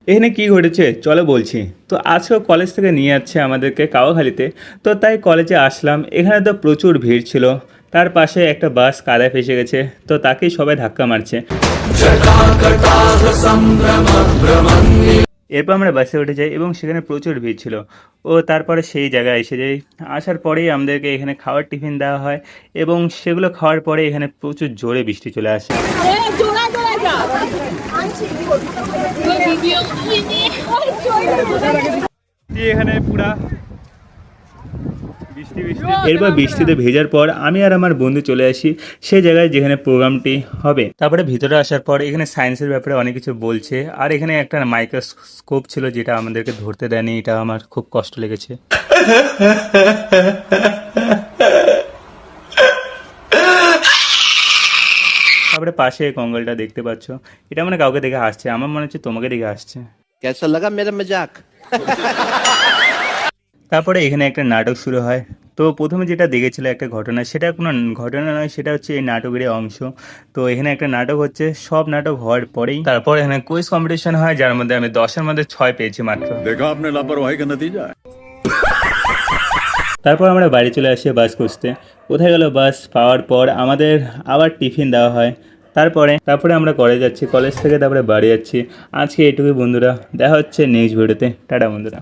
এখানে কি ঘটেছে চলো বলছি। তো আজকেও কলেজ থেকে নিয়ে যাচ্ছে আমাদেরকে কাওয়াখালীতে। তো তাই কলেজে আসলাম, এখানে তো প্রচুর ভিড় ছিল। তার পাশে একটা বাস কাদায় ফেসে গেছে, তো তাকেই সবাই ধাক্কা মারছে। এরপর আমরা বাসে উঠে যাই এবং সেখানে প্রচুর ভিড় ছিল। ও তারপরে সেই জায়গায় এসে যাই। আসার পরেই আমাদেরকে এখানে খাওয়ার টিফিন দেওয়া হয় এবং সেগুলো খাওয়ার পরে এখানে প্রচুর জোরে বৃষ্টি চলে আসে। এখানে পুরা এরপর বৃষ্টিতে ভেজার পর আমি আর আমার বন্ধু চলে আসি সেই জায়গায় যেখানে প্রোগ্রামটি হবে। তারপরে ভিতরে আসার পর এখানে সায়েন্সের ব্যাপারে অনেক কিছু বলছে, আর এখানে একটা মাইক্রোস্কোপ ছিল যেটা আমাদেরকে ধরতে দেয়নি, এটা আমার খুব কষ্ট লেগেছে। তারপরে পাশে কঙ্কালটা দেখতে পাচ্ছ, এটা মানে কাউকে দেখে হাসছে, আমার মনে হচ্ছে তোমাকে দেখে হাসছে। कैसा लगा मेरा मजाक? তারপরে এখানে একটা নাটক শুরু হয়। তো প্রথমে যেটা দেখেছিল একটা ঘটনা, সেটা কোনো ঘটনা নয়, সেটা হচ্ছে এই নাটকেরই অংশ। তো এখানে একটা নাটক হচ্ছে, সব নাটক হওয়ার পরেই তারপর এখানে কুইজ কম্পিটিশন হয়, যার মধ্যে আমি 10-এর মধ্যে 6 পেয়েছি মাত্র। देखा आपने लापरवाही का नतीजा है। তারপর আমরা বাড়ি চলে আসি বাস খুঁজতে। কোথায় গেল বাস? পাওয়ার পর আমাদের আবার টিফিন দেওয়া হয়। তারপরে আমরা কলেজ যাচ্ছি, কলেজ থেকে তারপরে বাড়ি যাচ্ছি। আজকে এটুকুই বন্ধুরা, দেখা হচ্ছে নেক্সট ভিডিওতে। টাটা বন্ধুরা।